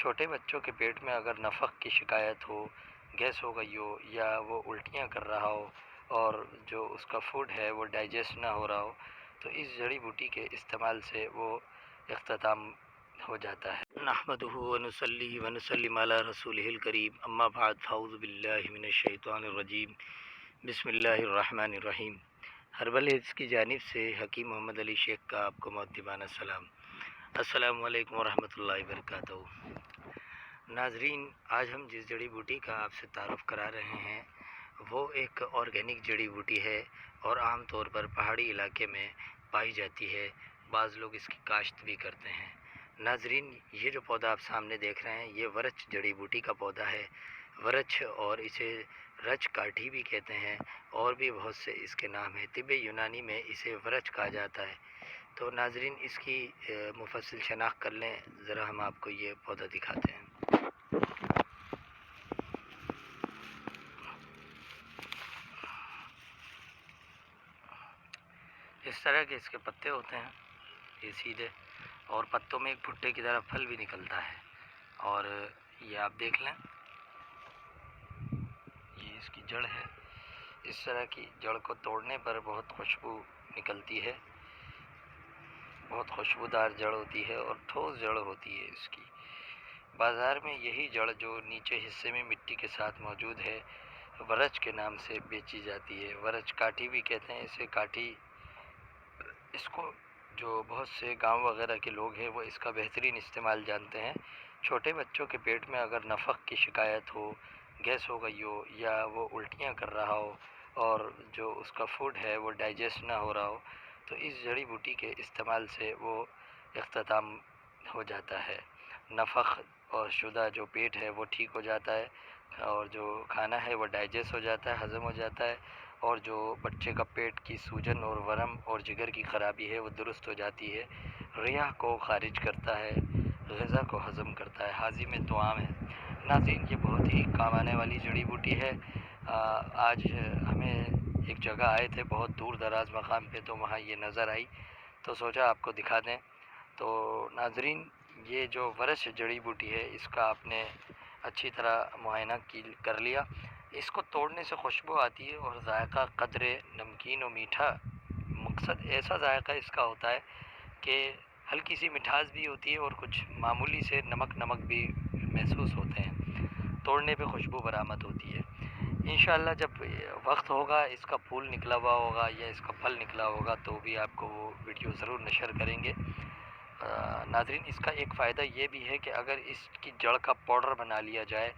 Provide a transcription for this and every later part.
چھوٹے بچوں کے پیٹ میں اگر نفق کی شکایت ہو، گیس ہو گئی ہو یا وہ الٹیاں کر رہا ہو اور جو اس کا فوڈ ہے وہ ڈائجسٹ نہ ہو رہا ہو، تو اس جڑی بوٹی کے استعمال سے وہ اختتام ہو جاتا ہے۔ نحمدہ ونصلی ونسلم علی رسولہ الکریم، اما بعد فاعوذ باللہ من الشیطان الرجیم، بسم اللہ الرحمن الرحیم۔ ہربل ہیلتھ کی جانب سے حکیم محمد علی شیخ کا آپ کو مؤدبانہ سلام۔ السلام علیکم ورحمۃ اللہ وبرکاتہ۔ ناظرین، آج ہم جس جڑی بوٹی کا آپ سے تعارف کرا رہے ہیں وہ ایک آرگینک جڑی بوٹی ہے اور عام طور پر پہاڑی علاقے میں پائی جاتی ہے، بعض لوگ اس کی کاشت بھی کرتے ہیں۔ ناظرین، یہ جو پودا آپ سامنے دیکھ رہے ہیں یہ ورچ جڑی بوٹی کا پودا ہے۔ ورچ، اور اسے رچ کاٹھی بھی کہتے ہیں، اور بھی بہت سے اس کے نام ہیں۔ طب یونانی میں اسے ورچ کہا جاتا ہے۔ تو ناظرین، اس کی مفصل شناخت کر لیں، ذرا ہم آپ کو یہ پودا دکھاتے ہیں۔ اس طرح کے اس کے پتے ہوتے ہیں، یہ سیدھے، اور پتوں میں ایک بھٹے کی طرح پھل بھی نکلتا ہے۔ اور یہ آپ دیکھ لیں، یہ اس کی جڑ ہے۔ اس طرح کی جڑ کو توڑنے پر بہت خوشبو نکلتی ہے، بہت خوشبودار جڑ ہوتی ہے اور ٹھوس جڑ ہوتی ہے اس کی۔ بازار میں یہی جڑ جو نیچے حصے میں مٹی کے ساتھ موجود ہے ورچ کے نام سے بیچی جاتی ہے۔ ورچ کاٹھی بھی کہتے ہیں اسے، کاٹھی۔ اس کو جو بہت سے گاؤں وغیرہ کے لوگ ہیں وہ اس کا بہترین استعمال جانتے ہیں۔ چھوٹے بچوں کے پیٹ میں اگر نفق کی شکایت ہو، گیس ہو گئی ہو یا وہ الٹیاں کر رہا ہو اور جو اس کا فوڈ ہے وہ ڈائجسٹ نہ ہو رہا ہو، تو اس جڑی بوٹی کے استعمال سے وہ اختتام ہو جاتا ہے۔ نفق اور شدہ جو پیٹ ہے وہ ٹھیک ہو جاتا ہے، اور جو کھانا ہے وہ ڈائجسٹ ہو جاتا ہے، ہضم ہو جاتا ہے، اور جو بچے کا پیٹ کی سوجن اور ورم اور جگر کی خرابی ہے وہ درست ہو جاتی ہے۔ ریح کو خارج کرتا ہے، غذا کو ہضم کرتا ہے، ہاضمِ طعام ہے۔ ناظرین، یہ بہت ہی کام آنے والی جڑی بوٹی ہے۔ آج ہمیں ایک جگہ آئے تھے بہت دور دراز مقام پہ، تو وہاں یہ نظر آئی تو سوچا آپ کو دکھا دیں۔ تو ناظرین، یہ جو ورچ جڑی بوٹی ہے اس کا آپ نے اچھی طرح معائنہ کر لیا۔ اس کو توڑنے سے خوشبو آتی ہے اور ذائقہ قدرے نمکین و میٹھا، مقصد ایسا ذائقہ اس کا ہوتا ہے کہ ہلکی سی مٹھاس بھی ہوتی ہے اور کچھ معمولی سے نمک بھی محسوس ہوتے ہیں۔ توڑنے پہ خوشبو برآمد ہوتی ہے۔ انشاءاللہ جب وقت ہوگا، اس کا پھول نکلا ہوا ہوگا یا اس کا پھل نکلا ہوگا تو بھی آپ کو وہ ویڈیو ضرور نشر کریں گے۔ ناظرین، اس کا ایک فائدہ یہ بھی ہے کہ اگر اس کی جڑ کا پاؤڈر بنا لیا جائے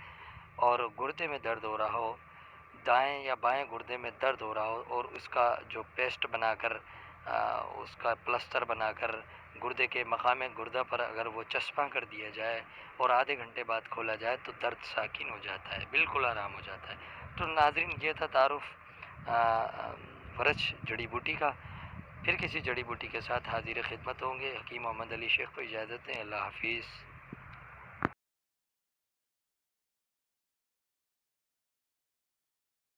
اور گردے میں درد ہو رہا ہو، دائیں یا بائیں گردے میں درد ہو رہا ہو، اور اس کا جو پیسٹ بنا کر اس کا پلسٹر بنا کر گردے کے مقام گردہ پر اگر وہ چسپاں کر دیا جائے اور آدھے گھنٹے بعد کھولا جائے تو درد ساکن ہو جاتا ہے، بالکل آرام ہو جاتا ہے۔ تو ناظرین، یہ تھا تعارف ورچ جڑی بوٹی کا۔ پھر کسی جڑی بوٹی کے ساتھ حاضر خدمت ہوں گے۔ حکیم محمد علی شیخ کو اجازت دیں۔ اللہ حافظ۔